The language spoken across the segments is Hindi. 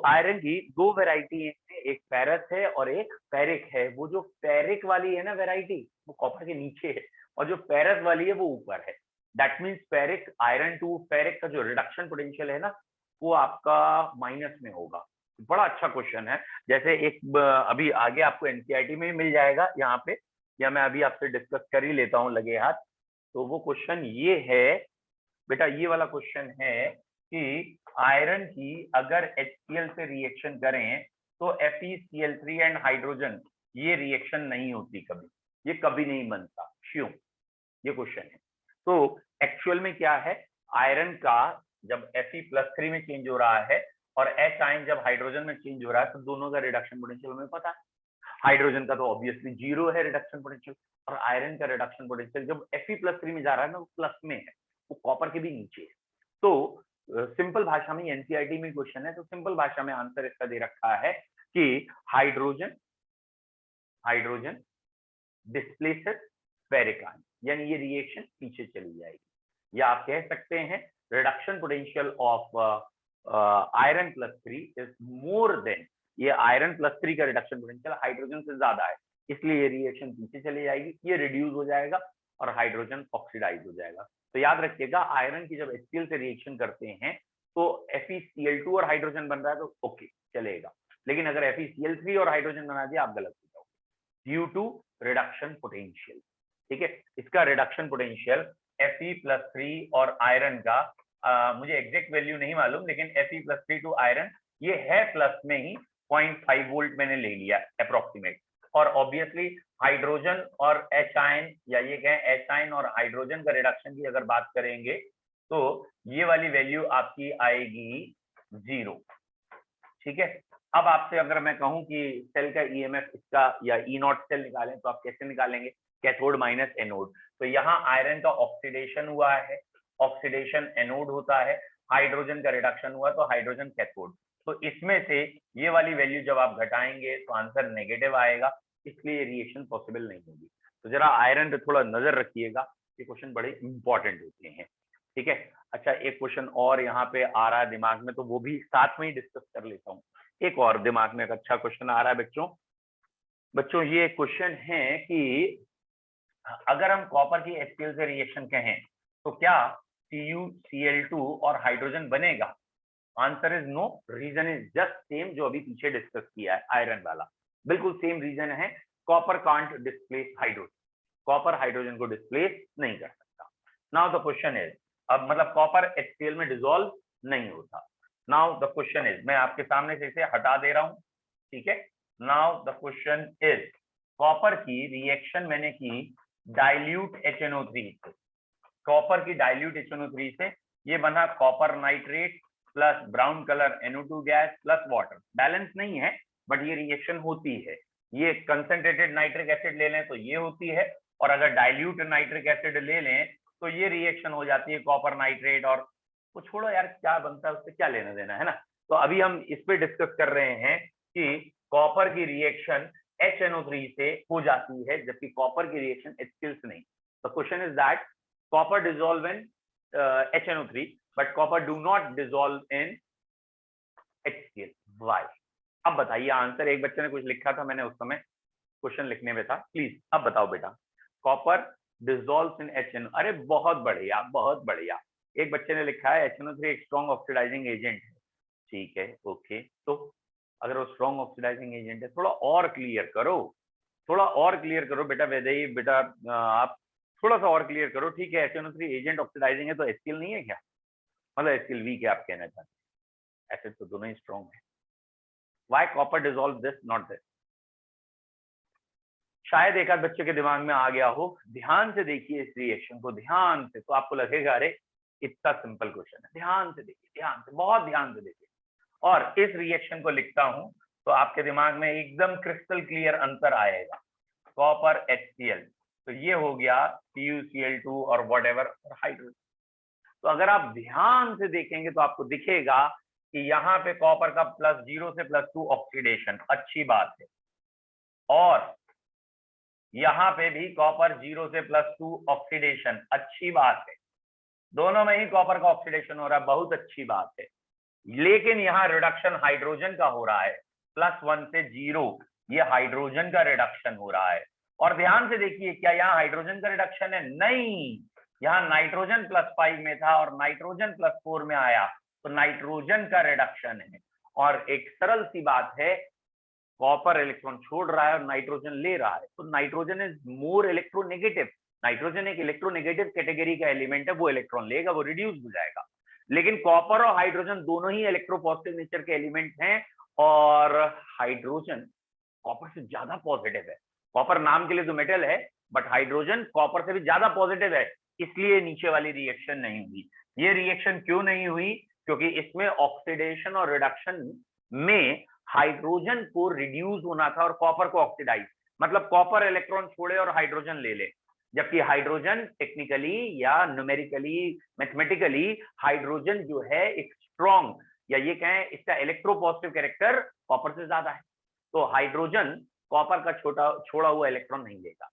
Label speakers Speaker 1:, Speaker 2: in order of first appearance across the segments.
Speaker 1: आयरन की दो वैरायटी है, एक फेरस है और एक फेरिक है। वो जो फेरिक वाली है ना वैरायटी, वो कॉपर के नीचे है, और जो फेरस वाली है वो ऊपर है। That means ferric iron to ferric का जो रिडक्शन पोटेंशियल है ना, वो आपका माइनस में होगा। बड़ा अच्छा क्वेश्चन है। जैसे एक अभी आगे आपको एनसीईआरटी में मिल जाएगा यहाँ पे, या मैं अभी आपसे डिस्कस कर ही लेता हूँ लगे हाथ। तो वो क्वेश्चन ये है बेटा, ये वाला क्वेश्चन है कि आयरन की अगर HCl से रिएक्शन करें तो FeCl3 एंड हाइड्रोजन, ये रिएक्शन नहीं होती कभी, ये कभी नहीं बनता। क्यों? ये क्वेश्चन है। तो एक्चुअल में क्या है, आयरन का जब Fe+3 में चेंज हो रहा है और H आयन जब हाइड्रोजन में चेंज हो रहा है, तो दोनों का रिडक्शन पोटेंशियल हमें पता है। हाइड्रोजन का तो ऑब्वियसली 0 है रिडक्शन पोटेंशियल, और आयरन का रिडक्शन पोटेंशियल जब Fe+3 में जा रहा है ना, वो प्लस में है, वो कॉपर के भी नीचे है। तो सिंपल भाषा में एनसीईआरटी में क्वेश्चन है, तो सिंपल भाषा में आंसर इसका दे रखा है कि hydrogen hydrogen displaces ferric ion, यानी ये रिएक्शन पीछे चली जाएगी। या आप कह सकते हैं reduction potential of iron plus 3 is more than, ये आयरन प्लस 3 का रिडक्शन पोटेंशियल हाइड्रोजन से ज्यादा है, इसलिए ये रिएक्शन पीछे चली जाएगी, ये रिड्यूस हो जाएगा और हाइड्रोजन ऑक्सीडाइज हो जाएगा। तो याद रखिएगा, आयरन की जब HCl से रिएक्शन करते हैं तो FeCl2 और हाइड्रोजन बन रहा है तो ओके चलेगा, लेकिन अगर FeCl3 और हाइड्रोजन बना दिया आप गलत हो जाओगे ड्यू टू रिडक्शन पोटेंशियल। ठीक है, इसका रिडक्शन पोटेंशियल Fe+3 और आयरन का मुझे एग्जैक्ट वैल्यू नहीं मालूम, लेकिन Fe+3 टू आयरन ये है प्लस में ही 0.5 वोल्ट मैंने ले लिया अप्रोक्सीमेट। और ऑब्वियसली हाइड्रोजन और H आयन, या ये कहें H आयन और हाइड्रोजन का रिडक्शन की अगर बात करेंगे तो ये वाली वैल्यू आपकी आएगी 0। ठीक है, अब आपसे अगर मैं कहूं कि सेल का EMF इसका या E0 सेल निकालें तो आप कैसे निकालेंगे? Cathode minus anode. तो यहाँ आयरन का ऑक्सीडेशन हुआ है, ऑक्सीडेशन एनोड होता है, हाइड्रोजन का रिडक्शन हुआ तो हाइड्रोजन कैथोड। तो इसमें से ये वाली वैल्यू जब आप घटाएंगे तो आंसर नेगेटिव आएगा, इसलिए रिएक्शन पॉसिबल नहीं होगी। तो जरा आयरन पे थोड़ा नजर रखिएगा, ये क्वेश्चन बड़े इंपॉर्टेंट होते हैं। ठीक है, अच्छा एक क्वेश्चन और यहाँ पे आ रहा है दिमाग में, तो वो भी साथ में ही डिस्कस कर लेता हूँ। एक और दिमाग में एक अच्छा क्वेश्चन आ रहा है बच्चों ये क्वेश्चन है कि अगर हम कॉपर की HCl से रिएक्शन कहें तो क्या CuCl2 और हाइड्रोजन बनेगा? Answer is no, reason is just same जो अभी पीछे डिस्कस किया है आयरन वाला, बिल्कुल सेम रीजन है। Copper can't displace hydrogen, copper hydrogen को डिस्प्लेस नहीं कर सकता। नाउ द क्वेश्चन इज, अब मतलब कॉपर HCl में डिसॉल्व नहीं होता। नाउ द क्वेश्चन इज, मैं आपके सामने से इसे हटा दे रहा हूं, ठीक है। Now the question is, copper की रिएक्शन मैंने की डाइल्यूट HNO3 से, कॉपर की डाइल्यूट HNO3 से, ये बना copper nitrate plus brown colour NO2 gas plus water. Balance नहीं है बट ये रिएक्शन होती है। ये कंसंट्रेटेड नाइट्रिक एसिड ले लें तो ये होती है, और अगर डाइल्यूट नाइट्रिक एसिड ले लें तो ये रिएक्शन हो जाती है कॉपर नाइट्रेट। और वो छोड़ो यार, क्या बनता है उससे क्या लेना देना है ना। तो अभी हम इस पे डिस्कस कर रहे हैं कि कॉपर की रिएक्शन HNO3 से हो जाती है, जबकि कॉपर की रिएक्शन HCl से नहीं। The question is that copper dissolve in HNO3 but copper do not dissolve in HCl. Why? अब बताइए आंसर। एक बच्चे ने कुछ लिखा था, मैंने उस समय क्वेश्चन लिखने में था, प्लीज अब बताओ बेटा। कॉपर डिसॉल्व्स इन HNO, अरे बहुत बढ़िया बहुत बढ़िया। एक बच्चे ने लिखा है HNO3 एक स्ट्रॉन्ग ऑक्सीडाइजिंग एजेंट है। ठीक है, ओके, तो अगर वो स्ट्रॉन्ग ऑक्सीडाइजिंग एजेंट है, थोड़ा और क्लियर करो, थोड़ा और क्लियर करो बेटा वैदेही, बेटा आप थोड़ा सा और क्लियर करो। ठीक है, HNO3 एजेंट ऑक्सीडाइजिंग है तो HCl नहीं है क्या? मतलब HCl वीक है आप कहना चाहते हैं? एसिड तो दोनों ही स्ट्रॉन्ग है। Why copper dissolve this not this? शायद एक आध बच्चे के दिमाग में आ गया हो। ध्यान से देखिए इस रिएक्शन को, ध्यान से, तो आपको लगेगा अरे इतना सिंपल क्वेश्चन है। ध्यान से देखिए, ध्यान से, बहुत ध्यान से देखिए। और इस रिएक्शन को लिखता हूं तो आपके दिमाग में एकदम क्रिस्टल क्लियर अंतर आएगा। कॉपर HCl, तो ये हो गया CuCl2 और व्हाटएवर और हाइड्रोजन। तो अगर आप ध्यान से देखेंगे तो आपको दिखेगा कि यहाँ पे कॉपर का +0 से +2 ऑक्सीडेशन, अच्छी बात है, और यहाँ पे भी कॉपर 0 से +2 ऑक्सीडेशन, अच्छी बात है। दोनों में ही कॉपर का ऑक्सीडेशन हो रहा है, बहुत अच्छी बात है। लेकिन यहाँ रिडक्शन हाइड्रोजन का हो रहा है, +1 से 0, ये हाइड्रोजन का रिडक्शन हो रहा है। और ध्यान से देखिए, क्या यहाँ हाइड्रोजन का रिडक्शन है? नहीं, यहाँ नाइट्रोजन +5 में था और नाइट्रोजन +4 में आया, तो नाइट्रोजन का रिडक्शन है। और एक सरल सी बात है, कॉपर इलेक्ट्रॉन छोड़ रहा है और नाइट्रोजन ले रहा है, तो nitrogen is more electronegative. Nitrogen एक इलेक्ट्रोनेगेटिव कैटेगरी का एलिमेंट है, वो इलेक्ट्रॉन लेगा, वो रिड्यूस हो जाएगा। लेकिन कॉपर और हाइड्रोजन दोनों ही इलेक्ट्रोपॉजिटिव नेचर के एलिमेंट हैं, और हाइड्रोजन कॉपर से ज्यादा पॉजिटिव है। कॉपर नाम के लिए तो मेटल है, बट हाइड्रोजन कॉपर से भी ज्यादा पॉजिटिव है, इसलिए नीचे वाली रिएक्शन नहीं हुई। ये रिएक्शन क्यों नहीं हुई? क्योंकि इसमें ऑक्सीडेशन और रिडक्शन में हाइड्रोजन को रिड्यूस होना था और कॉपर को ऑक्सीडाइज, मतलब कॉपर इलेक्ट्रॉन छोड़े और हाइड्रोजन ले ले, जबकि हाइड्रोजन टेक्निकली या न्यूमेरिकली मैथमेटिकली हाइड्रोजन जो है एक स्ट्रॉन्ग, या ये कहें इसका इलेक्ट्रोपॉजिटिव कैरेक्टर कॉपर से ज्यादा है, तो हाइड्रोजन कॉपर का छोड़ा हुआ इलेक्ट्रॉन नहीं लेगा।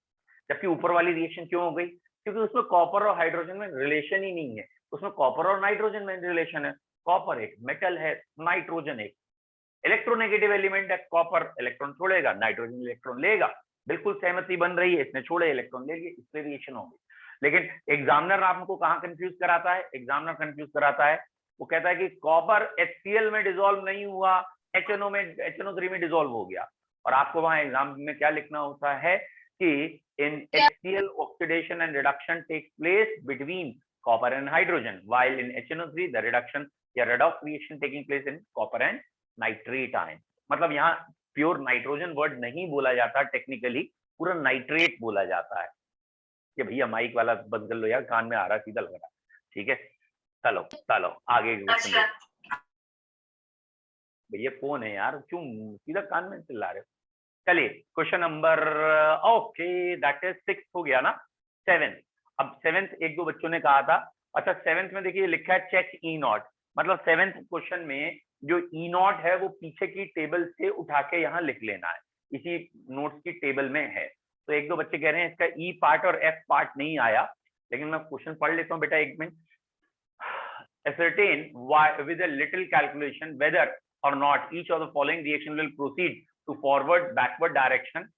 Speaker 1: जबकि ऊपर वाली रिएक्शन क्यों हो गई? क्योंकि उसमें कॉपर और हाइड्रोजन में रिलेशन ही नहीं है, उसमें कॉपर और नाइट्रोजन में रिलेशन है। कॉपर एक मेटल है, नाइट्रोजन एक इलेक्ट्रोनेगेटिव एलिमेंट है, कॉपर इलेक्ट्रॉन छोड़ेगा, नाइट्रोजन इलेक्ट्रॉन लेगा, बिल्कुल सहमति बन रही है, इसने छोड़े इलेक्ट्रॉन ले लिए, इसलिए रिएक्शन हो गई। लेकिन एग्जामिनर आपको कहाँ कंफ्यूज कराता है? एग्जामिनर कंफ्यूज कराता है, वो कहता है कि कॉपर HCl में डिसॉल्व नहीं हुआ, HNO3 में डिसॉल्व हो गया, और आपको वहां एग्जाम में क्या लिखना होता है कि in HCl oxidation and reduction takes place between copper and hydrogen, while in HNO3 the reduction या redox reaction taking place in copper and nitrate ion. मतलब यहाँ प्योर नाइट्रोजन वर्ड नहीं बोला जाता, टेक्निकली पूरा नाइट्रेट बोला जाता है। कि भैया माइक वाला बंद कर लो यार, कान में आ रहा, सीधा लग रहा। ठीक है, चलो चलो आगे क्वेश्चन। भैया फोन है यार, क्यों सीधा कान में चिल्ला रहे हो? चलिए question number, okay that is 6 हो गया ना। 7, अब 7th एक दो बच्चों ने कहा था। अच्छा 7th में देखिए लिखा है चेक E0, मतलब 7th क्वेश्चन में जो E0 है वो पीछे की टेबल से उठा के यहाँ लिख लेना है, इसी नोट्स की टेबल में है। तो एक दो बच्चे कह रहे हैं इसका E पार्ट और F पार्ट नहीं आया, लेकिन मैं क्वेश्चन पढ़ लेता हूँ बेटा एक minute. Ascertain with a little calculation whether or not each of the following reaction will proceed to forward backward direction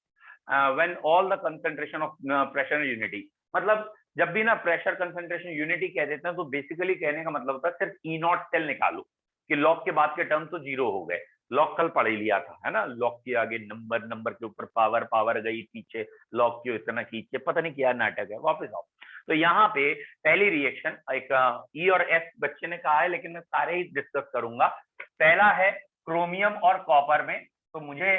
Speaker 1: when all the concentration of pressure and unity। मतलब जब भी ना प्रेशर कंसंट्रेशन यूनिटी कह देते हैं तो बेसिकली कहने का मतलब होता है सिर्फ E0 सेल निकालो कि लॉग के बाद के टर्म तो 0 हो गए। लॉग कल पढ़ लिया था, है ना, लॉग के आगे नंबर, नंबर के ऊपर पावर, पावर गई पीछे, लॉग क्यों इतना खींचे, पता नहीं क्या नाटक है। वापस आओ, तो यहाँ पे पहली रिएक्शन एक E और F बच्चे ने कहा है, लेकिन मैं सारे ही डिस्कस करूंगा। पहला है क्रोमियम और कॉपर में, तो मुझे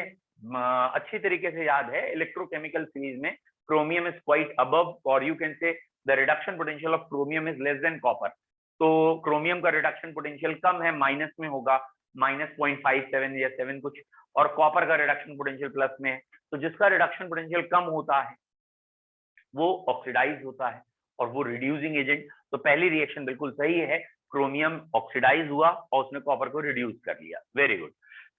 Speaker 1: अच्छी तरीके से याद है इलेक्ट्रोकेमिकल सीरीज में chromium is quite above, or you can say the reduction potential of chromium is less than copper। तो क्रोमियम का रिडक्शन पोटेंशियल कम है, माइनस में होगा, -0.57 या 7 कुछ, और कॉपर का रिडक्शन पोटेंशियल प्लस में है। तो जिसका रिडक्शन पोटेंशियल कम होता है वो ऑक्सीडाइज होता है और वो रिड्यूसिंग एजेंट। तो पहली रिएक्शन बिल्कुल सही है, क्रोमियम ऑक्सीडाइज हुआ और उसने कॉपर को रिड्यूस कर लिया, very good.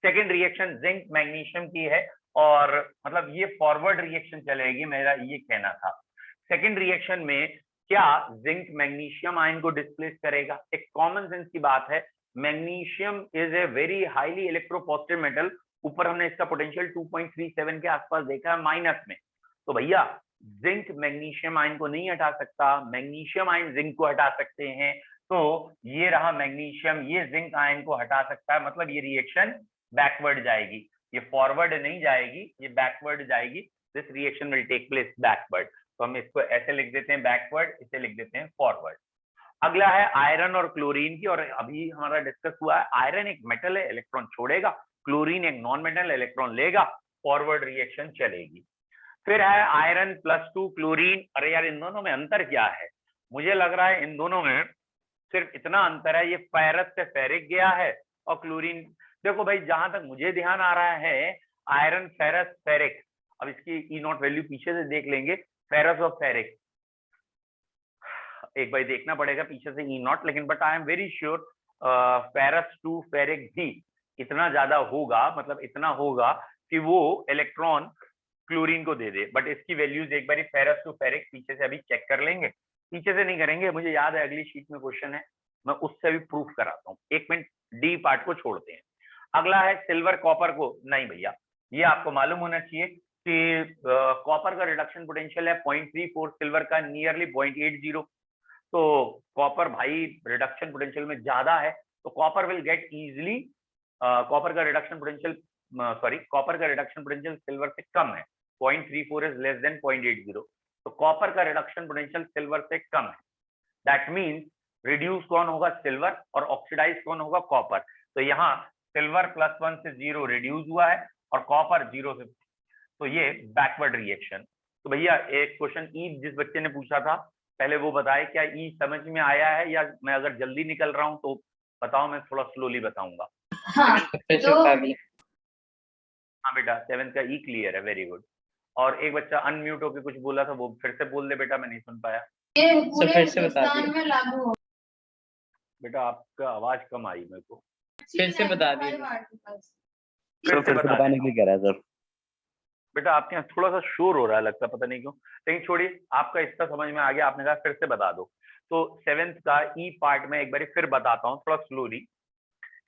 Speaker 1: Second reaction zinc magnesium की है, और मतलब ये फॉरवर्ड रिएक्शन चलेगी, मेरा ये कहना था। सेकेंड रिएक्शन में क्या जिंक मैग्नीशियम आयन को डिस्प्लेस करेगा? एक कॉमन सेंस की बात है, magnesium is a very highly electropositive metal, ऊपर हमने इसका पोटेंशियल 2.37 के आसपास देखा है माइनस में, तो भैया जिंक मैग्नीशियम आयन को नहीं हटा सकता, मैग्नीशियम आयन जिंक को हटा सकते हैं। तो ये रहा मैग्नीशियम, ये जिंक आयन को हटा सकता है, मतलब ये रिएक्शन बैकवर्ड जाएगी, ये फॉरवर्ड नहीं जाएगी, ये बैकवर्ड जाएगी। This reaction will take place backward, तो हम इसको ऐसे लिख देते हैं बैकवर्ड, इसे लिख देते हैं फॉरवर्ड। अगला है आयरन और क्लोरीन की, और अभी हमारा डिस्कस हुआ है आयरन एक मेटल है, इलेक्ट्रॉन छोड़ेगा, क्लोरीन एक नॉन मेटल, इलेक्ट्रॉन लेगा, फॉरवर्ड रिएक्शन चलेगी। फिर है आयरन +2 क्लोरीन। अरे यार इन दोनों में अंतर क्या है? मुझे लग रहा है इन दोनों में सिर्फ इतना अंतर है, ये फेरस से फेरिक गया है और क्लोरीन, देखो भाई जहां तक मुझे ध्यान आ रहा है आयरन फेरस फेरिक, अब इसकी E0 वैल्यू पीछे से देख लेंगे, फेरस और फेरिक एक बार देखना पड़ेगा पीछे से E0, लेकिन but I am very sure ferrous to ferric भी इतना ज्यादा होगा, मतलब इतना होगा कि वो इलेक्ट्रॉन क्लोरीन को दे दे। बट इसकी वैल्यूज एक बार फेरस टू फेरिक पीछे से अभी चेक कर लेंगे, पीछे से नहीं करेंगे, मुझे याद है अगली शीट में क्वेश्चन है, मैं उससे भी प्रूफ कराता हूँ। एक मिनट, डी पार्ट को छोड़ते हैं। अगला है सिल्वर कॉपर को, नहीं भैया ये आपको मालूम होना चाहिए कि कॉपर का रिडक्शन पोटेंशियल है 0.34, सिल्वर का नियरली 0.80। तो कॉपर भाई रिडक्शन पोटेंशियल में ज्यादा है, तो copper will get easily, copper का रिडक्शन पोटेंशियल कॉपर का रिडक्शन पोटेंशियल सिल्वर से कम है, 0.34 इज लेस देन 0.80। तो कॉपर का रिडक्शन पोटेंशियल सिल्वर से कम है। दैट मीन्स रिड्यूस कौन होगा? सिल्वर, और ऑक्सीडाइज कौन होगा? कॉपर। तो यहाँ सिल्वर +1 से 0 रिड्यूस हुआ है और कॉपर 0 से, तो ये बैकवर्ड रिएक्शन। तो भैया एक क्वेश्चन ई जिस बच्चे ने पूछा था पहले वो बताए, क्या ई समझ में आया है, या मैं अगर जल्दी निकल रहा हूं तो बताओ, मैं थोड़ा स्लोली बताऊंगा।
Speaker 2: हाँ, तो
Speaker 1: हाँ बेटा 7th का ई क्लियर है, वेरी गुड। और एक बच्चा अनम्यूट होकर कुछ बोला था, वो फिर से बोल दे बेटा, मैं नहीं सुन पाया।
Speaker 2: ये पूरे हिंदुस्तान में लागू हो।
Speaker 1: बेटा आपका आवाज कम आई मेरे को,
Speaker 2: फिर से बता दीजिए।
Speaker 1: फिर से
Speaker 3: बताने के लिए कह रहा है सर।
Speaker 1: बेटा आपके यहाँ थोड़ा सा शोर हो रहा है लगता है, पता नहीं क्यों, लेकिन छोड़िए, आपका इतना समझ में आ गया, आपने कहा फिर से बता दो। तो 7th का ई पार्ट में एक बार फिर बताता हूँ थोड़ा स्लोली।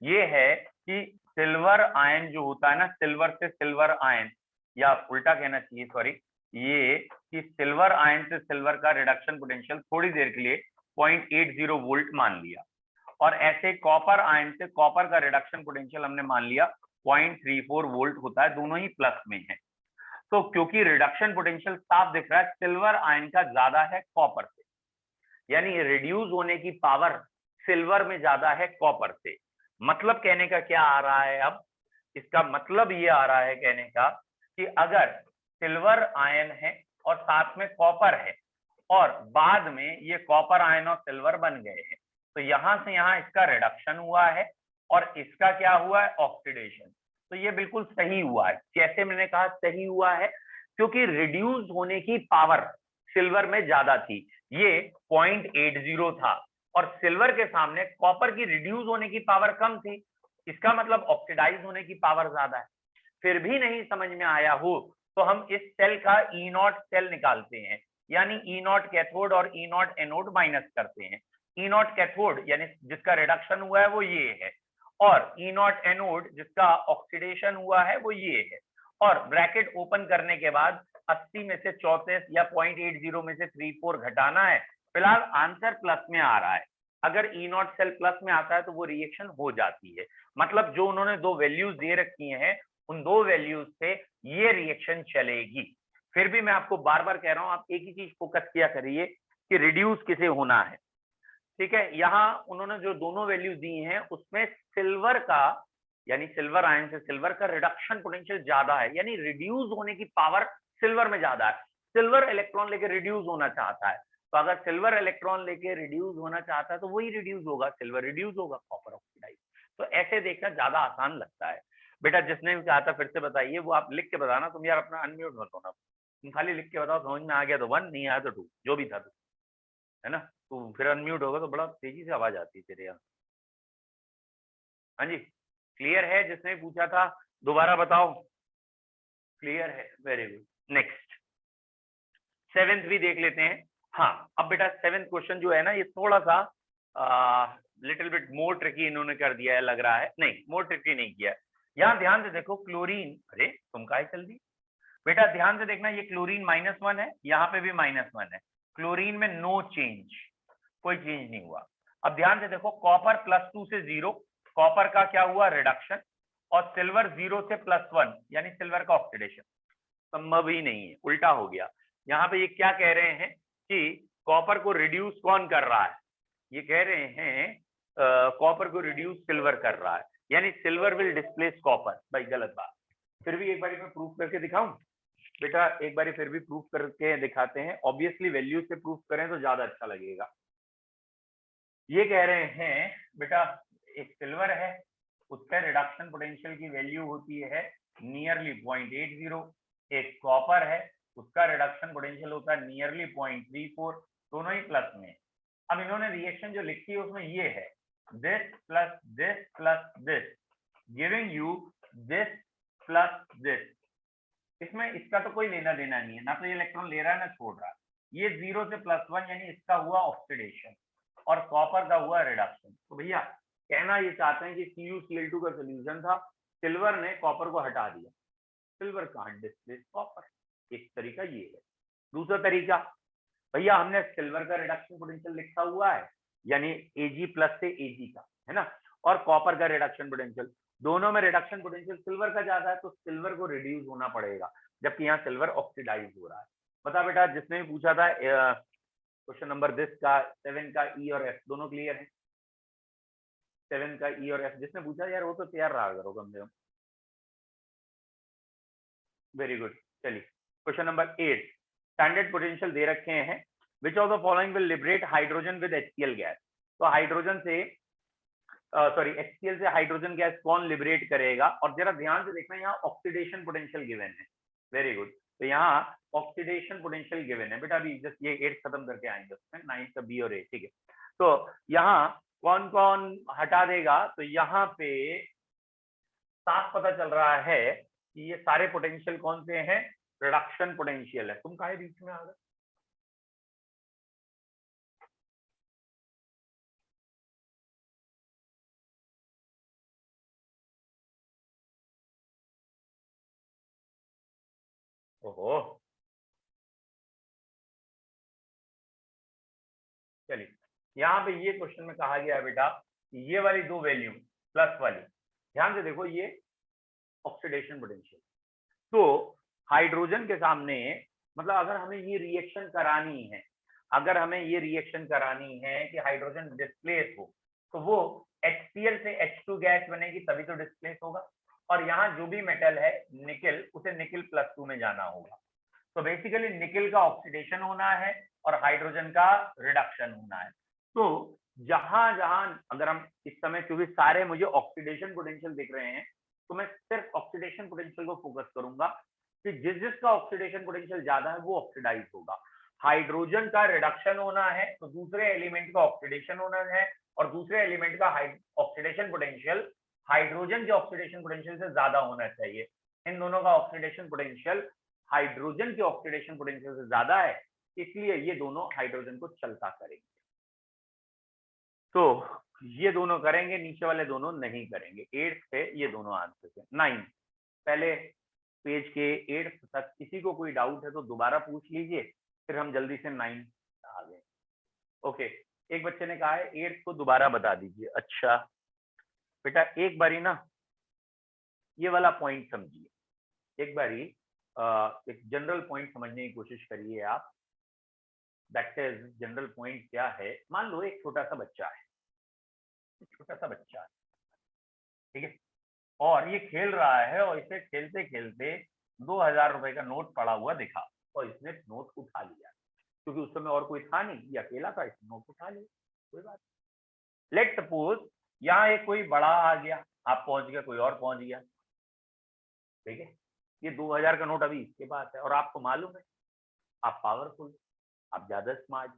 Speaker 1: ये है कि सिल्वर आयन जो होता है ना, सिल्वर से सिल्वर आयन, या उल्टा कहना चाहिए सॉरी, ये कि सिल्वर आयन से सिल्वर का रिडक्शन पोटेंशियल थोड़ी देर के लिए 0.80 वोल्ट मान लिया, और ऐसे कॉपर आयन से कॉपर का रिडक्शन पोटेंशियल हमने मान लिया 0.34 वोल्ट होता है, दोनों ही प्लस में है। तो क्योंकि रिडक्शन पोटेंशियल साफ दिख रहा है सिल्वर आयन का ज्यादा है कॉपर से, यानी रिड्यूस होने की पावर सिल्वर में ज्यादा है कॉपर से। मतलब कहने का क्या आ रहा है, अब इसका मतलब ये आ रहा है कहने का कि अगर सिल्वर आयन है और साथ में कॉपर है और बाद में ये कॉपर आयन और सिल्वर बन गए हैं, तो यहां से यहां इसका रिडक्शन हुआ है और इसका क्या हुआ है? ऑक्सीडेशन। तो ये बिल्कुल सही हुआ है। कैसे मैंने कहा सही हुआ है? क्योंकि रिड्यूस होने की पावर सिल्वर में ज्यादा थी, ये 0.80 था, और सिल्वर के सामने कॉपर की रिड्यूस होने की पावर कम थी, इसका मतलब ऑक्सीडाइज होने की पावर ज्यादा है। फिर भी नहीं समझ में आया हो तो हम इस सेल का ई नॉट सेल निकालते हैं, यानी ई नॉट कैथोड और ई नॉट एनोड माइनस करते हैं। ई नॉट कैथोड यानी जिसका रिडक्शन हुआ है वो ये है, और ई नॉट एनोड जिसका ऑक्सीडेशन हुआ है वो ये है, और ब्रैकेट ओपन करने के बाद 80 में से 34 या 0.80 में से 34 घटाना है। फिलहाल आंसर प्लस में आ रहा है, अगर ई नॉट सेल प्लस में आता है तो वो रिएक्शन हो जाती है। मतलब जो उन्होंने दो वैल्यूज दे रखी हैं उन दो वैल्यूज से ये रिएक्शन चलेगी। फिर भी मैं आपको बार बार कह रहा हूं, आप एक ही चीज फोकस किया करिए कि रिड्यूस किसे होना है, ठीक है। यहाँ उन्होंने जो दोनों वैल्यूज दी हैं उसमें सिल्वर का, यानी सिल्वर आयन से सिल्वर का रिडक्शन पोटेंशियल ज्यादा है, यानी रिड्यूस होने की पावर सिल्वर में ज्यादा है। सिल्वर इलेक्ट्रॉन लेके रिड्यूस होना चाहता है, तो अगर सिल्वर इलेक्ट्रॉन लेके रिड्यूस होना चाहता है तो वही रिड्यूस होगा, सिल्वर रिड्यूस होगा, कॉपर ऑक्सीडाइज। तो ऐसे देखना ज्यादा आसान लगता है। बेटा जिसने भी कहा था फिर से बताइए, वो आप लिख के बताना, तुम यार अपना अनम्यूट मत होना, तुम खाली लिख के बताओ, समझ में आ गया तो 1, नहीं आया तो 2, जो भी था तो, है ना। तो फिर अनम्यूट होगा तो बड़ा तेजी से आवाज आती है तेरे यहाँ। हाँ जी क्लियर है? जिसने पूछा था दोबारा बताओ, क्लियर है, वेरी गुड। नेक्स्ट 7th भी देख लेते हैं। हाँ अब बेटा 7th क्वेश्चन जो है ना, ये थोड़ा सा लिटिल बिट मोर ट्रिकी इन्होंने कर दिया है, लग रहा है। नहीं मोर ट्रिकी नहीं किया। यहाँ ध्यान से देखो क्लोरीन, अरे तुम काहे चल दी बेटा, ध्यान से देखना, ये क्लोरीन -1 है, यहाँ पे भी -1 है, क्लोरीन में नो चेंज, कोई चेंज नहीं हुआ। अब ध्यान से देखो कॉपर +2 से 0, कॉपर का क्या हुआ? रिडक्शन, और सिल्वर 0 से +1 यानी सिल्वर का ऑक्सीडेशन, संभव ही नहीं है, उल्टा हो गया। यहाँ पे ये क्या कह रहे हैं कि कॉपर को रिड्यूस कौन कर रहा है? ये कह रहे हैं कॉपर को रिड्यूस सिल्वर कर रहा है, यानी सिल्वर विल डिस्प्लेस कॉपर। भाई गलत बात। फिर भी एक बार मैं प्रूफ करके दिखाऊं बेटा, एक बार फिर भी प्रूफ करके दिखाते हैं। ऑब्वियसली वैल्यू से प्रूफ करें तो ज्यादा अच्छा लगेगा। ये कह रहे हैं बेटा, एक सिल्वर है, उसका रिडक्शन पोटेंशियल की वैल्यू होती है नियरली 0.80, एक कॉपर है, उसका रिडक्शन पोटेंशियल होता है नियरली 0.34, दोनों ही प्लस में। अब इन्होंने रिएक्शन जो लिखी है उसमें ये है this plus this plus this giving you this plus this. इसमें इसका तो कोई लेना देना नहीं है, ना तो ये इलेक्ट्रॉन ले रहा है ना छोड़ रहा है। ये 0 से +1 यानी इसका हुआ ऑक्सीडेशन, और कॉपर का हुआ रिडक्शन। तो भैया कहना ये चाहते हैं कि CuCl2 का सोल्यूशन था, सिल्वर ने कॉपर को हटा दिया, सिल्वर कांट डिस्प्लेस कॉपर। एक तरीका ये है। दूसरा तरीका, भैया हमने सिल्वर का रिडक्शन पोटेंशियल लिखा हुआ है, यानी Ag+ से Ag का, है ना, और कॉपर का रिडक्शन पोटेंशियल, दोनों में रिडक्शन पोटेंशियल सिल्वर का ज्यादा है, तो सिल्वर को रिड्यूस होना पड़ेगा, जबकि यहाँ सिल्वर ऑक्सीडाइज हो रहा है। बता बेटा, जिसने भी पूछा था क्वेश्चन नंबर 10 का 7 का E और F दोनों क्लियर है? 7 का E और F जिसने पूछा यार वो तो तैयार रहा करो कम से कम। Very good. चलिए क्वेश्चन नंबर 8, स्टैंडर्ड पोटेंशियल दे रखे हैं, which of the following will liberate hydrogen with HCl gas. तो हाइड्रोजन से सॉरी HCl से हाइड्रोजन गैस कौन लिबरेट करेगा? और जरा ध्यान से देखना, यहाँ ऑक्सीडेशन पोटेंशियल गिवन है। Very good. तो यहाँ ऑक्सीडेशन पोटेंशियल गिवन है बेटा, अभी जस्ट ये 8 खत्म करके आएंगे उसमें, 9 का B और A, ठीक है। तो यहाँ कौन कौन हटा देगा? तो यहाँ पे साफ पता चल रहा है कि ये सारे पोटेंशियल कौन से हैं? रिडक्शन पोटेंशियल है। तुम काहे बीच में आ गए? ओहो, चलिए यहाँ पे ये क्वेश्चन में कहा गया है बेटा, ये वाली दो वैल्यू प्लस वाली, ध्यान से देखो, ये ऑक्सीडेशन पोटेंशियल। तो हाइड्रोजन के सामने, मतलब अगर हमें ये रिएक्शन करानी है, अगर हमें ये रिएक्शन करानी है कि हाइड्रोजन डिस्प्लेस हो, तो वो HCl से H2 गैस बनेगी, तभी तो डिस्प्लेस होगा। और यहाँ जो भी मेटल है निकेल, उसे निकेल +2 में जाना होगा। तो बेसिकली निकेल का ऑक्सीडेशन होना है और हाइड्रोजन का रिडक्शन होना है। तो जहां जहां अगर हम इस समय, क्योंकि सारे मुझे ऑक्सीडेशन पोटेंशियल दिख रहे हैं, तो मैं सिर्फ ऑक्सीडेशन पोटेंशियल को फोकस करूंगा कि जिसका ऑक्सीडेशन पोटेंशियल ज्यादा है वो ऑक्सीडाइज होगा। हाइड्रोजन का रिडक्शन होना है तो दूसरे एलिमेंट का ऑक्सीडेशन होना है, और दूसरे एलिमेंट का ऑक्सीडेशन पोटेंशियल हाइड्रोजन के ऑक्सीडेशन पोटेंशियल से ज्यादा होना चाहिए। इन दोनों का ऑक्सीडेशन पोटेंशियल हाइड्रोजन के ऑक्सीडेशन पोटेंशियल से ज्यादा है, इसलिए ये दोनों हाइड्रोजन को चलता करेंगे। तो ये दोनों करेंगे, नीचे वाले दोनों नहीं करेंगे। 8 पे ये दोनों आंसर है। 9 पहले पेज के 8 तक किसी को कोई डाउट है तो दोबारा पूछ लीजिए, फिर हम जल्दी से 9 आ गए। ओके, एक बच्चे ने कहा है 8 को दोबारा बता दीजिए। अच्छा बेटा, एक बारी ना ये वाला पॉइंट समझिए, एक बारी एक जनरल पॉइंट समझने की कोशिश करिए आप। दैट इज, जनरल पॉइंट क्या है? मान लो एक छोटा सा बच्चा है, छोटा सा बच्चा है, ठीक है, और ये खेल रहा है, और इसे खेलते खेलते 2000 रुपए का नोट पड़ा हुआ दिखा, और इसने नोट उठा लिया, क्योंकि उस समय और कोई था नहीं, ये अकेला था, इसने नोट उठा लिया, कोई बात। लेट सपोज यहाँ एक कोई बड़ा आ गया, आप पहुंच गया, कोई और पहुंच गया, ठीक है, ये 2000 का नोट अभी इसके पास है, और आपको मालूम है आप पावरफुल, आप ज्यादा स्मार्ट।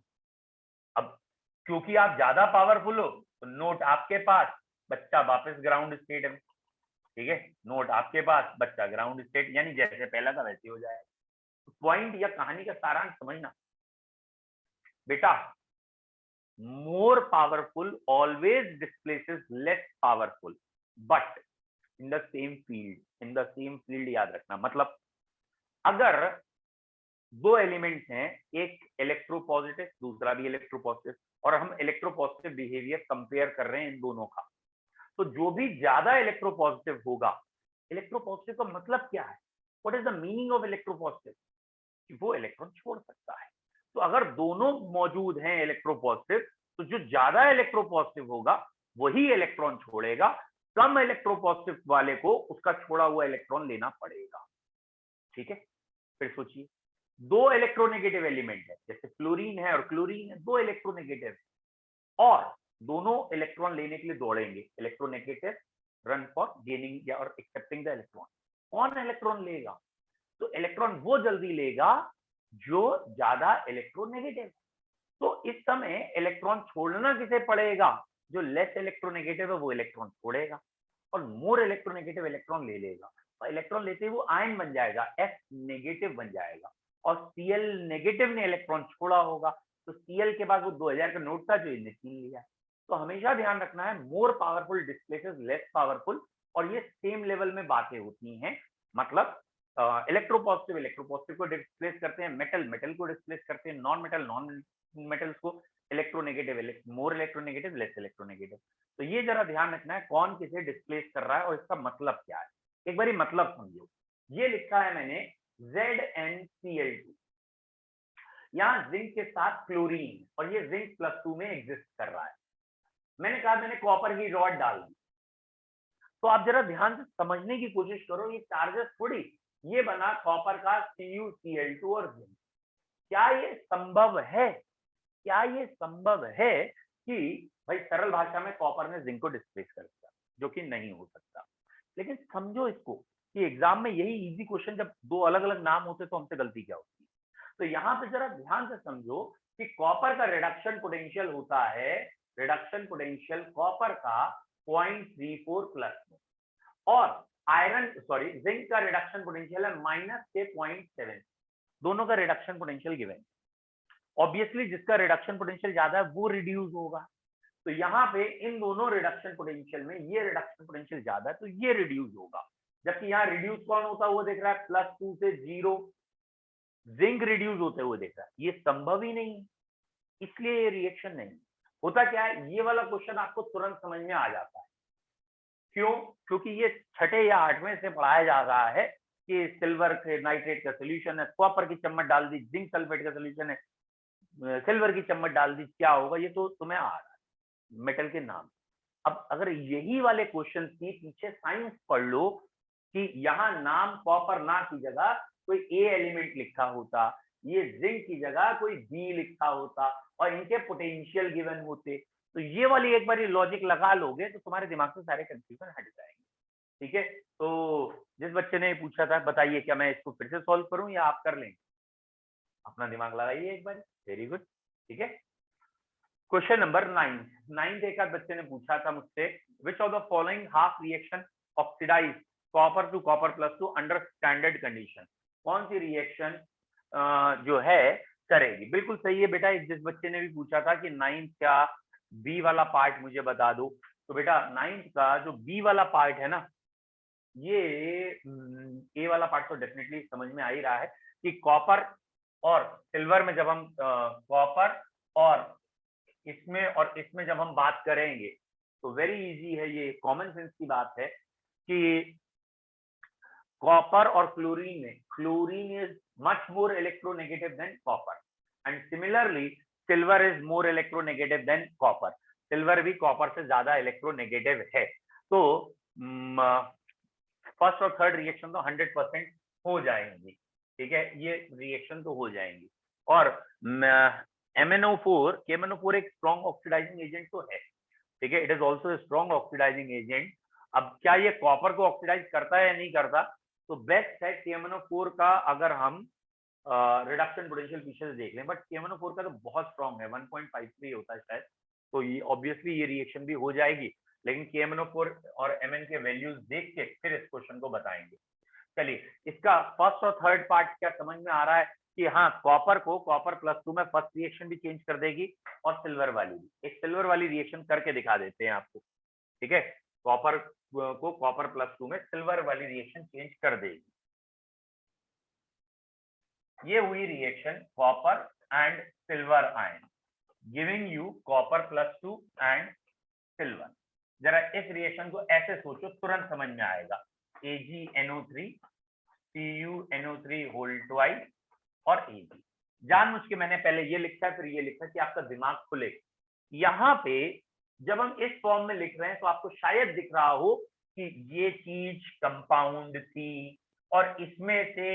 Speaker 1: अब क्योंकि आप ज्यादा पावरफुल हो, तो नोट आपके पास, बच्चा वापस ग्राउंड स्टेट में, ठीक है, नोट आपके पास, बच्चा ग्राउंड स्टेट, यानी जैसे पहला था वैसे हो जाएगा। पॉइंट या कहानी का सारांश समझना बेटा, more powerful always displaces less powerful, but in the same field, in the same field याद रखना। मतलब अगर दो एलिमेंट्स हैं, एक इलेक्ट्रोपॉजिटिव दूसरा भी इलेक्ट्रोपॉजिटिव, और हम इलेक्ट्रोपॉजिटिव बिहेवियर कंपेयर कर रहे हैं इन दोनों का, तो जो भी ज्यादा इलेक्ट्रोपॉजिटिव होगा, इलेक्ट्रोपॉजिटिव का मतलब क्या है? What is the meaning of electropositive? कि वो इलेक्ट्रॉन छोड़ सकता है। तो अगर दोनों मौजूद हैं इलेक्ट्रोपॉजिटिव, तो जो ज्यादा इलेक्ट्रोपॉजिटिव होगा वही इलेक्ट्रॉन छोड़ेगा, कम इलेक्ट्रोपॉजिटिव वाले को उसका छोड़ा हुआ इलेक्ट्रॉन लेना पड़ेगा, ठीक है। फिर सोचिए, दो इलेक्ट्रोनेगेटिव एलिमेंट है, जैसे फ्लोरीन है और क्लोरीन है, दो इलेक्ट्रोनेगेटिव, और दोनों इलेक्ट्रॉन लेने के लिए दौड़ेंगे, इलेक्ट्रोनेगेटिव रन फॉर गेनिंग या और एक्सेप्टिंग द इलेक्ट्रॉन। कौन इलेक्ट्रॉन लेगा? तो इलेक्ट्रॉन वो जल्दी लेगा जो ज्यादा इलेक्ट्रोनेगेटिव। तो इस समय इलेक्ट्रॉन छोड़ना किसे पड़ेगा? जो लेस इलेक्ट्रोनेगेटिव है वो इलेक्ट्रॉन छोड़ेगा, और मोर इलेक्ट्रोनेगेटिव इलेक्ट्रॉन ले लेगा, और इलेक्ट्रॉन लेते ही वो आयन बन जाएगा, F नेगेटिव बन जाएगा, और Cl नेगेटिव ने इलेक्ट्रॉन छोड़ा होगा, तो Cl के बाद वो 2000 का नोट था जो इनने छीन लिया। तो हमेशा ध्यान रखना है more powerful displaces less powerful, और ये सेम लेवल में बातें होती हैं। मतलब इलेक्ट्रोपॉजिटिव को डिस्प्लेस करते हैं, मेटल को डिस्प्लेस करते हैं, नॉन मेटल्स को electronegative more electronegative less electronegative. तो ये जरा ध्यान रखना है कौन किसे डिस्प्लेस कर रहा है और इसका मतलब क्या है। एक बारी मतलब समझो, ये लिखा है मैंने ZnCl2, यहाँ जिंक के साथ क्लोरीन, और ये जिंक +2 में एग्जिस्ट कर रहा है। मैंने कहा मैंने कॉपर की रॉड डाल दी, तो आप जरा ध्यान से समझने की कोशिश करो, ये चार्जेस थोड़ी, ये बना कॉपर का CuCl2 और जिंक। क्या ये संभव है, क्या ये संभव है कि भाई सरल भाषा में कॉपर ने जिंक को डिस्प्लेस कर दिया, जो कि नहीं हो सकता। लेकिन समझो इसको कि एग्जाम में यही इजी क्वेश्चन जब दो अलग अलग नाम होते तो हमसे गलती क्या होती। तो यहाँ पे जरा ध्यान से समझो कि कॉपर का रिडक्शन पोटेंशियल होता है, रिडक्शन पोटेंशियल कॉपर का 0.34 प्लस में, और जिंक का रिडक्शन पोटेंशियल है -0.7। दोनों का रिडक्शन पोटेंशियल गिवन। ऑब्वियसली जिसका रिडक्शन पोटेंशियल ज्यादा है वो रिड्यूस होगा, तो यहाँ पे इन दोनों रिडक्शन पोटेंशियल में ये रिडक्शन पोटेंशियल ज्यादा है तो ये रिड्यूस होगा, जबकि यहाँ रिड्यूस कौन होता हुआ दिख रहा है, +2 से 0, जिंक रिड्यूस होते हुए दिख रहा है। ये संभव ही नहीं है, इसलिए ये रिएक्शन नहीं होता। क्या है, ये वाला क्वेश्चन आपको तुरंत समझ में आ जाता है। क्यों? क्योंकि ये 6ठे या 8वें से पढ़ाया जा रहा है कि सिल्वर के नाइट्रेट का सोल्यूशन है, कॉपर की चम्मच डाल दी, जिंक सल्फेट का सोल्यूशन है, सिल्वर की चम्मच डाल दी, क्या होगा, ये तो तुम्हें आ रहा है मेटल के नाम। अब अगर यही वाले क्वेश्चन की पीछे साइंस पढ़ लो कि यहाँ नाम कॉपर ना की जगह कोई ए एलिमेंट लिखा होता, ये जिंक की जगह कोई बी लिखा होता, और इनके पोटेंशियल गिवन होते, तो ये वाली एक बार लॉजिक लगा लोगे तो तुम्हारे दिमाग से सारे कंफ्यूजन हट जाएंगे। ठीक है, तो जिस बच्चे ने पूछा था बताइए क्या मैं इसको फिर से सॉल्व करूं या आप कर लेंगे, अपना दिमाग लगाइए एक बार। वेरी गुड, ठीक है। क्वेश्चन नंबर 9 एक आध बच्चे ने पूछा था मुझसे, which of the following half reaction oxidize copper to copper +2 under standard condition. कौन सी रिएक्शन जो है करेगी। बिल्कुल सही है बेटा, जिस बच्चे ने भी पूछा था कि 9th का बी वाला पार्ट मुझे बता दो, तो बेटा 9th का जो बी वाला पार्ट है ना, ये ए वाला पार्ट तो डेफिनेटली समझ में आ ही रहा है कि कॉपर और सिल्वर में जब हम कॉपर और इसमें जब हम बात करेंगे तो वेरी इजी है, ये कॉमन सेंस की बात है कि कॉपर और क्लोरीन में chlorine is much more electronegative than copper, and similarly silver is more electronegative than copper. Silver भी कॉपर से ज्यादा इलेक्ट्रोनेगेटिव है। तो फर्स्ट और थर्ड रिएक्शन तो 100% हो जाएंगी, ठीक है, ये रिएक्शन तो हो जाएंगी। और MnO4 KMnO4 एक स्ट्रॉन्ग ऑक्सीडाइजिंग एजेंट तो है, ठीक है, it is also strong oxidizing agent. अब क्या ये कॉपर को ऑक्सीडाइज करता है या नहीं करता, तो बेस्ट है KMnO4 का अगर हम रिडक्शन पोटेंशियल पीछे से देख लें, बट KMnO4 का तो बहुत स्ट्रॉन्ग है, 1.53 होता है शायद, तो ये ऑब्वियसली ये रिएक्शन भी हो जाएगी, लेकिन KMnO4 और Mn के वैल्यूज देख के फिर इस क्वेश्चन को बताएंगे। चलिए, इसका फर्स्ट और थर्ड पार्ट क्या समझ में आ रहा है कि हाँ, कॉपर को कॉपर +2 में फर्स्ट रिएक्शन भी चेंज कर देगी, और सिल्वर वाली भी। एक सिल्वर वाली रिएक्शन करके दिखा देते हैं आपको, ठीक है, कॉपर को कॉपर +2 में सिल्वर वाली रिएक्शन चेंज कर देगी। ये हुई reaction copper and silver ion, giving you copper +2 and silver. जरा इस रिएक्शन को ऐसे सोचो, तुरंत समझ में आएगा। AgNO3 CuNO3 होल ट्वाइस और Ag। जानबूझ के मैंने पहले ये लिखा है फिर ये लिखा कि आपका दिमाग खुले। यहाँ पे जब हम इस फॉर्म में लिख रहे हैं तो आपको शायद दिख रहा हो कि ये चीज कंपाउंड थी और इसमें से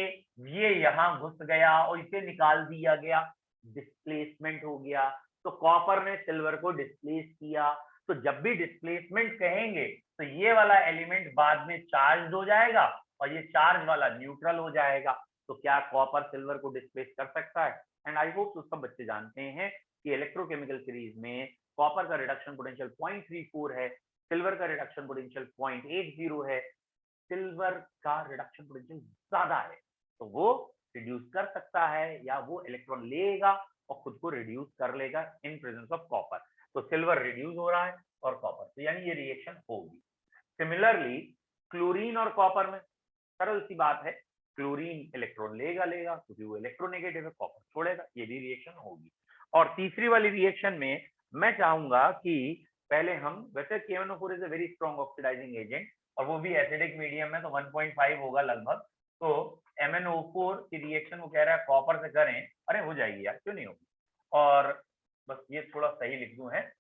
Speaker 1: ये यहाँ घुस गया और इसे निकाल दिया गया, डिस्प्लेसमेंट हो गया। तो कॉपर ने सिल्वर को डिस्प्लेस किया, तो जब भी डिस्प्लेसमेंट कहेंगे तो ये वाला एलिमेंट बाद में चार्ज हो जाएगा और ये चार्ज वाला न्यूट्रल हो जाएगा। तो क्या कॉपर सिल्वर को डिस्प्लेस कर सकता है? एंड आई होप सब बच्चे जानते हैं कि इलेक्ट्रोकेमिकल सीरीज में कॉपर का रिडक्शन पोटेंशियल 0.34 है, सिल्वर का रिडक्शन पोटेंशियल 0.80 है। सिल्वर का रिडक्शन पोटेंशियल ज्यादा है तो वो रिड्यूस कर सकता है या वो इलेक्ट्रॉन लेगा और खुद को रिड्यूस कर लेगा इन प्रेजेंस ऑफ कॉपर। तो सिल्वर रिड्यूस हो रहा है और कॉपर, तो यानी ये रिएक्शन होगी। सिमिलरली क्लोरीन और कॉपर में सरल सी बात है, क्लोरीन इलेक्ट्रॉन लेगा क्योंकि वो इलेक्ट्रोनेगेटिव है, कॉपर छोड़ेगा, ये भी रिएक्शन होगी। और तीसरी वाली रिएक्शन में मैं चाहूंगा कि पहले हम, वैसे KNO4 is a very strong oxidizing agent और वो भी एसिडिक मीडियम में, तो 1.5 होगा लगभग। तो MnO4 की रिएक्शन वो कह रहा है कॉपर से करें, अरे हो जाएगी यार, क्यों नहीं होगी। और बस ये थोड़ा सही लिख दूं, है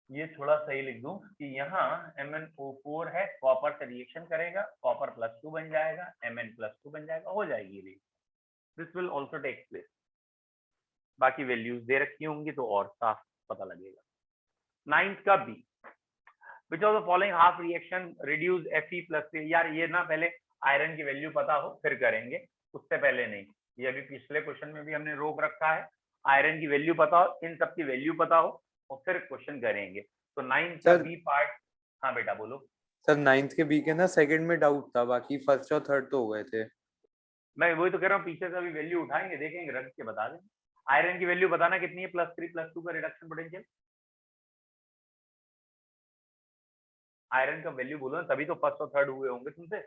Speaker 1: ये थोड़ा सही लिख दूं कि यहाँ MnO4 है, कॉपर से रिएक्शन करेगा, कॉपर +2 बन जाएगा, Mn+2 बन जाएगा, हो जाएगी reaction. This will also take place. बाकी वैल्यूज दे रखी होंगी तो और साफ पता लगेगा। 9th का B, which of the following half reaction reduce Fe+3। यार ये ना पहले आयरन की वैल्यू पता हो फिर करेंगे, उससे पहले नहीं। ये अभी पिछले क्वेश्चन में भी हमने रोक रखा है, आयरन की वैल्यू पता हो, इन सब की वैल्यू पता हो और फिर क्वेश्चन करेंगे। तो 9th का बी पार्ट, हाँ बेटा बोलो।
Speaker 3: सर 9th के बी के ना सेकंड में डाउट था, बाकी फर्स्ट और थर्ड तो हो गए थे।
Speaker 1: मैं वही तो कह रहा हूँ, पीछे से अभी वैल्यू उठाएंगे, देखेंगे, रख के बता देंगे। आयरन की वैल्यू बताना कितनी है, +3+2 का रिडक्शन पोटेंशियल। आयरन का वैल्यू बोलो ना, तभी तो फर्स्ट और थर्ड हुए होंगे तुमसे।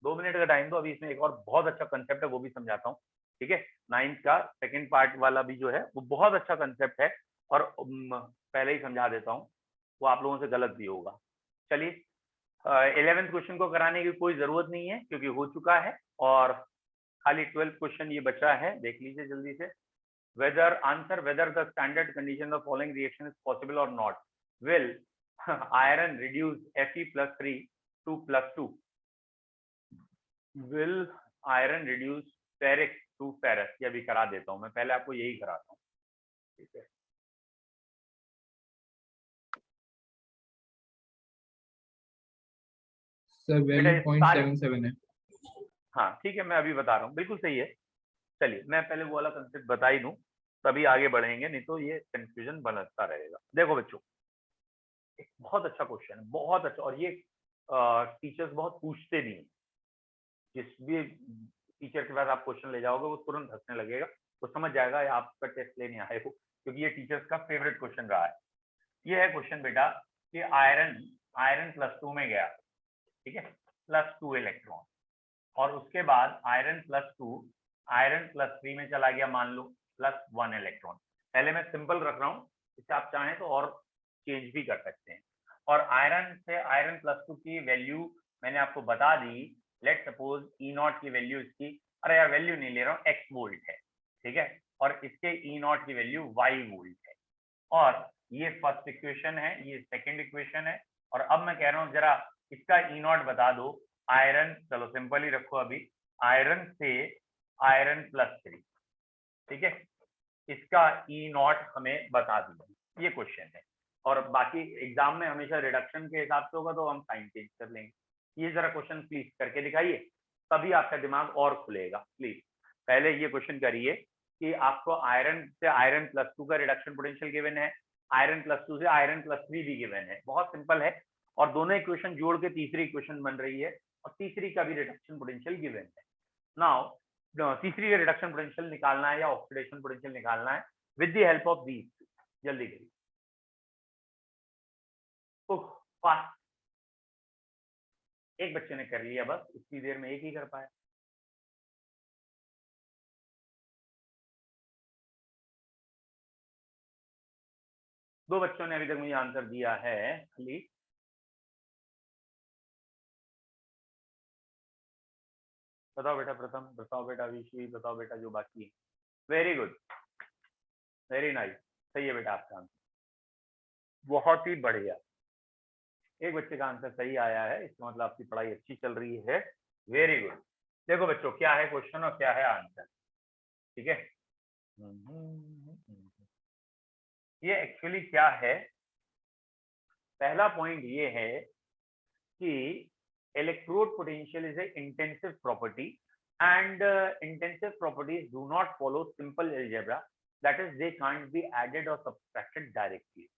Speaker 1: 2 मिनट का टाइम दो, अभी इसमें एक और बहुत अच्छा कंसेप्ट है वो भी समझाता हूँ, ठीक है। 9th का सेकंड पार्ट वाला भी जो है वो बहुत अच्छा कंसेप्ट है और पहले ही समझा देता हूँ, वो आप लोगों से गलत भी होगा। चलिए 11th क्वेश्चन को कराने की कोई जरूरत नहीं है क्योंकि हो चुका है, और खाली 12th क्वेश्चन ये बचा है, देख लीजिए जल्दी से। whether the standard condition of following reaction is possible or not, will iron reduce Fe+3 to +2, will iron reduce ferric to ferrous। ये भी करा देता हूं मैं, पहले आपको यही कराता हूँ, ठीक है।
Speaker 4: सर वैल्यू 0.77 है।
Speaker 1: हाँ ठीक है, मैं अभी बता रहा हूँ, बिल्कुल सही है। चलिए मैं पहले वो वाला कंसेप्ट बता ही दूं, तभी आगे बढ़ेंगे, नहीं तो ये कंफ्यूजन बनता रहेगा। देखो बच्चों, एक बहुत अच्छा क्वेश्चन है, बहुत अच्छा, और ये टीचर्स बहुत पूछते भी हैं। जिस भी टीचर के पास आप क्वेश्चन ले जाओगे वो तुरंत हंसने लगेगा, वो समझ जाएगा आपका टेस्ट लेने आए हो, क्योंकि ये टीचर्स का फेवरेट क्वेश्चन रहा है। ये है क्वेश्चन बेटा कि आयरन +2 में गया, ठीक है, +2 इलेक्ट्रॉन, और उसके बाद आयरन +2 आयरन +3 में चला गया, मान लो +1 इलेक्ट्रॉन। पहले मैं सिंपल रख रहा हूँ, इससे आप चाहें तो और चेंज भी कर सकते हैं। और आयरन से आयरन +2 की वैल्यू मैंने आपको बता दी। लेट सपोज E0 की वैल्यू इसकी, अरे यार वैल्यू नहीं ले रहा हूँ, x वोल्ट है, ठीक है, और इसके E0 की वैल्यू y वोल्ट है। और ये फर्स्ट इक्वेशन है, ये सेकंड इक्वेशन है, और अब मैं कह रहा हूँ जरा इसका E0 बता दो। आयरन, चलो सिंपल ही रखो अभी, आयरन से आयरन +3, ठीक है, इसका E0 हमें बता दीजिए, ये क्वेश्चन है। और बाकी एग्जाम में हमेशा रिडक्शन के हिसाब से होगा तो हम साइन चेंज कर लेंगे। ये जरा क्वेश्चन प्लीज करके दिखाइए, तभी आपका दिमाग और खुलेगा। प्लीज पहले ये क्वेश्चन करिए कि आपको आयरन से आयरन +2 का रिडक्शन पोटेंशियल गिवन है, आयरन +2 से आयरन +3 भी गिवन है, बहुत सिंपल है, और दोनों इक्वेशन जोड़ के तीसरी इक्वेशन बन रही है, और तीसरी का भी रिडक्शन पोटेंशियल गिवन है। नाउ तीसरी का रिडक्शन पोटेंशियल निकालना है या ऑक्सीडेशन पोटेंशियल निकालना है with the help of these. जल्दी करिए, फास्ट। एक बच्चे ने कर लिया, बस इतनी देर में एक ही कर पाया। दो बच्चों ने अभी तक मुझे आंसर दिया है खाली। बताओ बेटा प्रथम, बताओ बेटा विशी, बताओ बेटा जो बाकी है। वेरी गुड, वेरी नाइस, सही है बेटा आपका आंसर, बहुत ही बढ़िया। एक बच्चे का आंसर सही आया है, इसका मतलब आपकी पढ़ाई अच्छी चल रही है। Very good. देखो बच्चों, क्या है क्वेश्चन और क्या है आंसर, ठीक है। ये एक्चुअली क्या है, पहला पॉइंट ये है कि electrode potential is an intensive property, and intensive properties do not follow simple algebra, that is they can't be added or subtracted directly.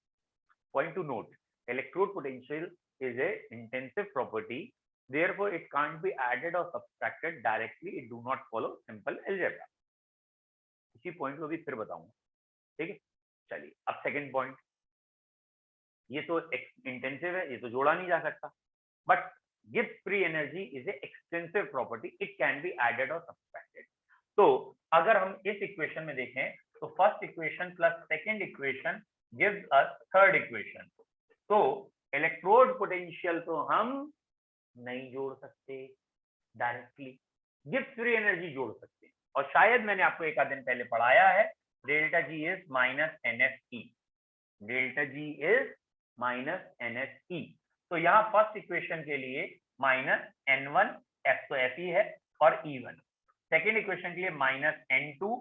Speaker 1: Point to note, electrode potential is a intensive property therefore it can't be added or subtracted directly, it do not follow simple algebra. इसी पॉइंट को भी फिर बताऊंगा, ठीक है। चलिए अब सेकंड पॉइंट, ये तो इंटेंसिव है, ये तो जोड़ा नहीं जा सकता, but Gibbs free energy is a extensive property, it can be added or subtracted. तो अगर हम इस इक्वेशन में देखें तो first equation plus second equation gives us third equation. तो इलेक्ट्रोड पोटेंशियल तो हम नहीं जोड़ सकते डायरेक्टली, गिब्स फ्री एनर्जी जोड़ सकते हैं, और शायद मैंने आपको एक आध दिन पहले पढ़ाया है, delta G is minus NFE, delta G is minus NFE। तो यहाँ फर्स्ट इक्वेशन के लिए माइनस N1 F तो FE है और E1, सेकेंड इक्वेशन के लिए माइनस N2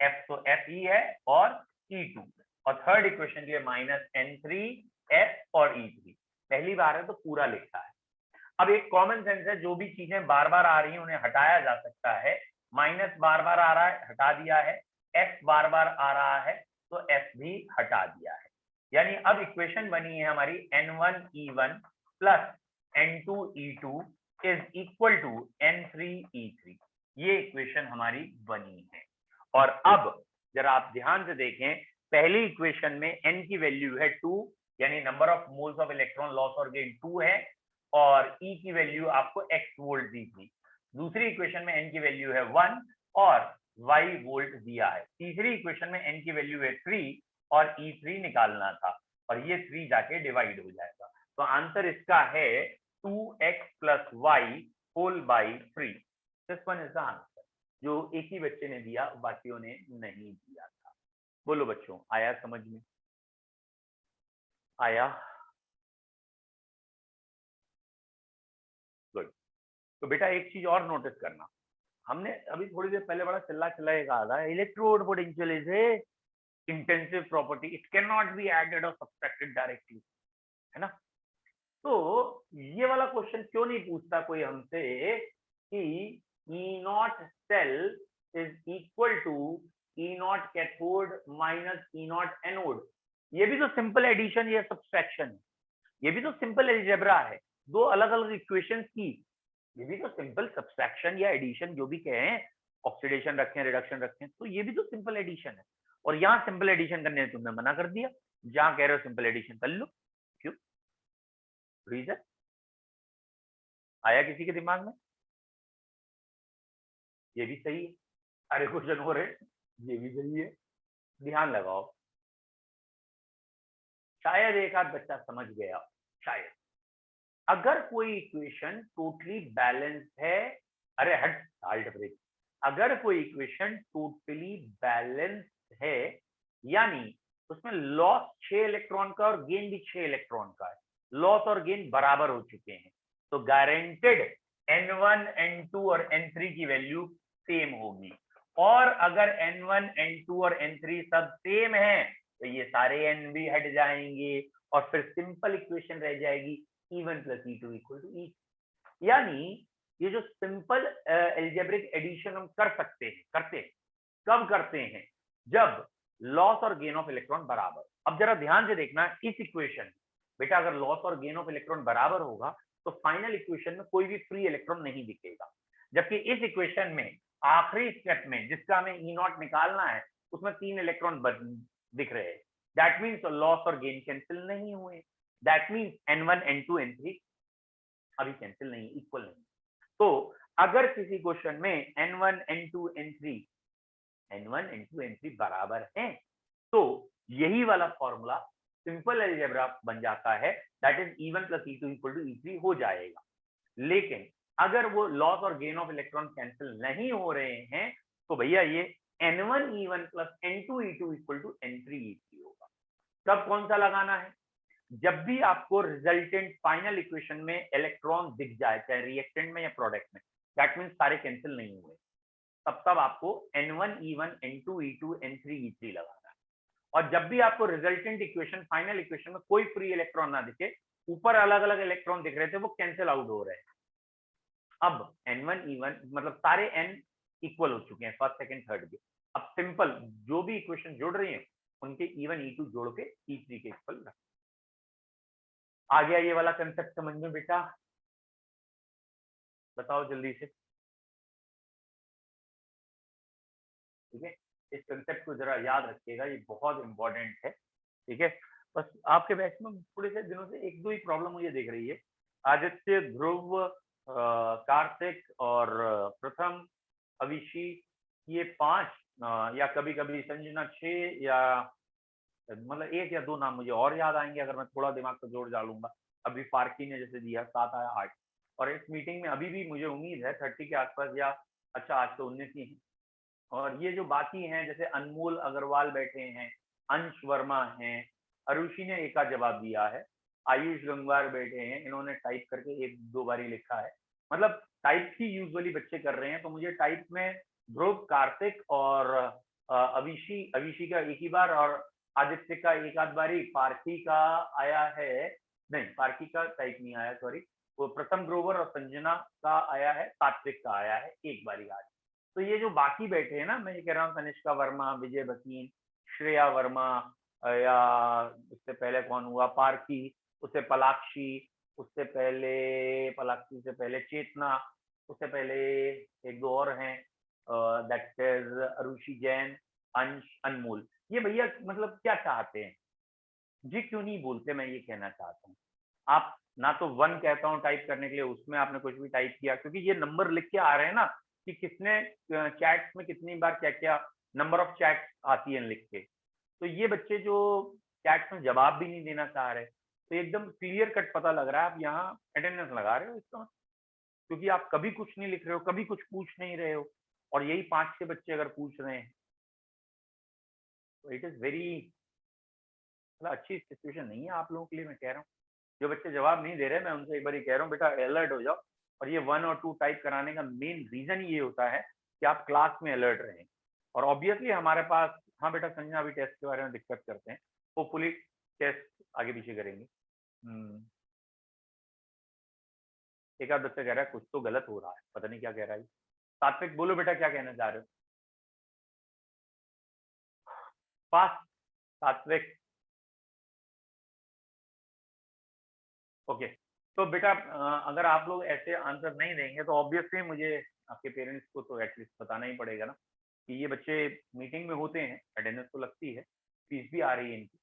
Speaker 1: F तो FE है और E2, और थर्ड इक्वेशन के लिए माइनस N3 F और E3। पहली बार है तो पूरा लिखा है। अब एक कॉमन सेंस है, जो भी चीजें बार बार आ रही हैं उन्हें हटाया जा सकता है। माइनस बार बार आ रहा है, हटा दिया है, F बार बार आ रहा है तो F भी हटा दिया है। यानी अब इक्वेशन बनी है हमारी N1 E1 plus N2 E2 is equal to N3 E3, ये इक्वेशन हमारी बनी है। और अब जरा आप ध्यान से देखें, पहली इक्वेशन में n की वैल्यू है 2, यानी number of moles of electron loss और गेन 2 है, और E की वैल्यू आपको x वोल्ट दी थी। दूसरी इक्वेशन में n की वैल्यू है 1 और y वोल्ट दिया है। तीसरी इक्वेशन में n की वैल्यू है 3 और E3 निकालना था, और ये 3 जाके डिवाइड हो जाएगा। तो आंसर इसका है 2x + y whole by 3। This one is the answer, जो एक ही बच्चे ने दिया, बाकियों ने नहीं दिया था। बोलो बच्चों, आया समझ में? आया? गुड। तो बेटा एक चीज और नोटिस करना, हमने अभी थोड़ी देर पहले बड़ा चिल्ला चिल्ला कहा था, electrode potential is a intensive property, it can not be added और सब्ट्रैक्टेड डायरेक्टली, है ना। तो ये वाला क्वेश्चन क्यों नहीं पूछता कोई हमसे कि E0 cell is equal to E0 cathode minus E0 anode. ये भी तो सिंपल एडिशन या सब्ट्रैक्शन है, ये भी तो सिंपल अलजेब्रा है, दो अलग अलग इक्वेशंस की, ये भी तो सिंपल सब्ट्रैक्शन या एडिशन जो भी कहें, ऑक्सीडेशन रखें रिडक्शन रखें, तो ये भी तो सिंपल एडिशन है। और यहाँ सिंपल एडिशन करने तुमने मना कर दिया, जहां कह रहे हो सिंपल एडिशन कर लो, क्यों? रीजन आया किसी के दिमाग में? ये भी सही है, अरे क्वेश्चन हो रहे, ये भी सही है, ध्यान लगाओ, शायद एक आध बच्चा समझ गया, शायद। अगर कोई इक्वेशन टोटली बैलेंस है, अरे हट हाल्ट ब्रेक, अगर कोई इक्वेशन टोटली बैलेंस है, यानी उसमें लॉस 6 इलेक्ट्रॉन का और गेन भी 6 इलेक्ट्रॉन का है, लॉस और गेन बराबर हो चुके हैं, तो गारंटेड N1 N2 और N3 की वैल्यू सेम होगी। और अगर N1 N2 और N3 सब सेम है तो ये सारे N भी हट जाएंगे, और फिर सिंपल इक्वेशन रह जाएगी E1 + E2 = E। यानी ये जो सिंपल अलजेब्रिक एडिशन हम कर सकते हैं, करते हैं, कब करते हैं? जब लॉस और गेन ऑफ इलेक्ट्रॉन बराबर। अब जरा ध्यान से देखना, इस इक्वेशन बेटा अगर लॉस और गेन ऑफ इलेक्ट्रॉन बराबर होगा तो फाइनल इक्वेशन में कोई भी फ्री इलेक्ट्रॉन नहीं दिखेगा, जबकि इस इक्वेशन में आखिरी स्टेप में जिसका हमें E0 निकालना है उसमें 3 इलेक्ट्रॉन दिख रहे हैं। दैट मीन्स लॉस और गेन कैंसिल नहीं हुए, that means N1 N2 N3 अभी कैंसिल नहीं, इक्वल नहीं। तो अगर किसी क्वेश्चन में N1 N2 N3 बराबर हैं, तो यही वाला फॉर्मूला सिंपल अलजेब्रा बन जाता है, that is E1 + E2 = E3 हो जाएगा। लेकिन अगर वो लॉस और गेन ऑफ इलेक्ट्रॉन कैंसिल नहीं हो रहे हैं तो भैया ये N1 E1 + N2 E2 = N3 E3 होगा। तब कौन सा लगाना है? जब भी आपको रिजल्टेंट फाइनल इक्वेशन में इलेक्ट्रॉन दिख जाए, चाहे रिएक्टेंट में या प्रोडक्ट में, दैट मीन्स सारे कैंसिल नहीं हुए, तब आपको N1 E1 N2 E2 N3 E3 लगाना है। और जब भी आपको रिजल्टेंट इक्वेशन फाइनल इक्वेशन में कोई फ्री इलेक्ट्रॉन ना दिखे, ऊपर अलग अलग इलेक्ट्रॉन दिख रहे थे वो कैंसिल आउट हो रहे हैं, अब N1 E1 मतलब सारे N इक्वल हो चुके हैं, फर्स्ट सेकंड थर्ड के। अब सिंपल जो भी इक्वेशन जोड़ रही हैं उनके E1 E2 जोड़ के E3 के इक्वल रख। आ गया ये वाला कंसेप्ट समझ में बेटा? बताओ जल्दी से। ठीक है, इस कंसेप्ट को जरा याद रखिएगा, ये बहुत इंपॉर्टेंट है। ठीक है, बस आपके बैच में थोड़े से दिनों से एक दो ही प्रॉब्लम मुझे दिख रही है। आदित्य, ध्रुव, कार्तिक और प्रथम, अविशी, ये 5 या कभी कभी संजना 6 या मतलब 1 या 2 नाम मुझे और याद आएंगे अगर मैं थोड़ा दिमाग को जोड़ डालूंगा। अभी फारकी ने जैसे दिया 7 आया 8, और इस मीटिंग में अभी भी मुझे उम्मीद है 30 के आसपास, या अच्छा आज तो 19 ही है। और ये जो बाकी हैं जैसे अनमोल अग्रवाल बैठे हैं, अंश वर्मा हैं, अरुषि ने एक आध जवाब दिया है, आयुष गंगवार बैठे हैं, इन्होंने टाइप करके 1-2 बार ही लिखा है, मतलब टाइप ही यूजुअली बच्चे कर रहे हैं। तो मुझे टाइप में ध्रुव, कार्तिक और अविशी का एक ही बार, और आदित्य का एक आध बारी, पार्थी का आया है, नहीं पार्थी का टाइप नहीं आया, सॉरी, वो प्रथम ग्रोवर और संजना का आया है, सात्विक का आया है एक बारी आज। तो ये जो बाकी बैठे हैं ना, मैं ये कह रहा हूँ तनिष्का वर्मा, विजय बकीन, श्रेया वर्मा, या उससे पहले कौन हुआ, पार्थी, उससे पलाक्षी, उससे पहले पलाक्षी से पहले चेतना, उससे पहले 1-2 और हैं, दैट इज अरुषि जैन, अंश, अनमोल। ये भैया मतलब क्या चाहते हैं जी, क्यों नहीं बोलते, मैं ये कहना चाहता हूँ। आप ना तो 1 कहता हूँ टाइप करने के लिए, उसमें आपने कुछ भी टाइप किया, क्योंकि ये नंबर लिख के आ रहे हैं ना कि किसने चैट्स में कितनी बार क्या क्या नंबर ऑफ चैट्स आती है लिख के। तो ये बच्चे जो चैट्स में जवाब भी नहीं देना चाह रहे, तो एकदम क्लियर कट पता लग रहा है आप यहाँ अटेंडेंस लगा रहे हो इसका, क्योंकि आप कभी कुछ नहीं लिख रहे हो, कभी कुछ पूछ नहीं रहे हो, और यही 5-6 बच्चे अगर पूछ रहे हैं तो इट इज वेरी मतलब अच्छी सिचुएशन नहीं है आप लोगों के लिए। मैं कह रहा हूँ जो बच्चे जवाब नहीं दे रहे, मैं उनसे एक बार कह रहा हूँ बेटा अलर्ट हो जाओ। और ये 1 और 2 टाइप कराने का मेन रीजन ये होता है कि आप क्लास में अलर्ट रहें। और ऑब्वियसली हमारे पास, हाँ बेटा संजना अभी टेस्ट के बारे में डिस्कस करते हैं, होपफुली टेस्ट आगे पीछे करेंगे। एक आध बच्चा कह रहा है कुछ तो गलत हो रहा है, पता नहीं क्या कह रहा है। सात्विक बोलो बेटा क्या कहना चाह रहे हो। पास सात्विक, ओके। तो बेटा अगर आप लोग ऐसे आंसर नहीं देंगे तो ऑब्वियसली मुझे आपके पेरेंट्स को तो एटलीस्ट बताना ही पड़ेगा ना कि ये बच्चे मीटिंग में होते हैं, अटेंडेंस तो लगती है, फीस भी आ रही है इनकी,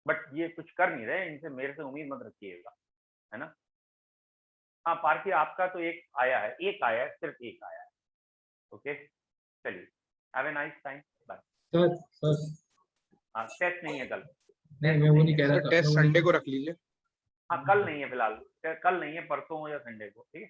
Speaker 1: बट ये कुछ कर नहीं रहे, इनसे मेरे से उम्मीद मत रखिएगा, है ना। हाँ पार्थी आपका तो एक आया है, सिर्फ एक आया है। ओके चलिए, have a nice time, bye.
Speaker 4: Sir
Speaker 1: हाँ टेस्ट नहीं है कल।
Speaker 4: नहीं, मैं वो नहीं कह रहा था।
Speaker 5: टेस्ट संडे को रख लीजिए।
Speaker 1: हाँ कल नहीं है फिलहाल, कल नहीं है, परसों हो या संडे को, ठीक है।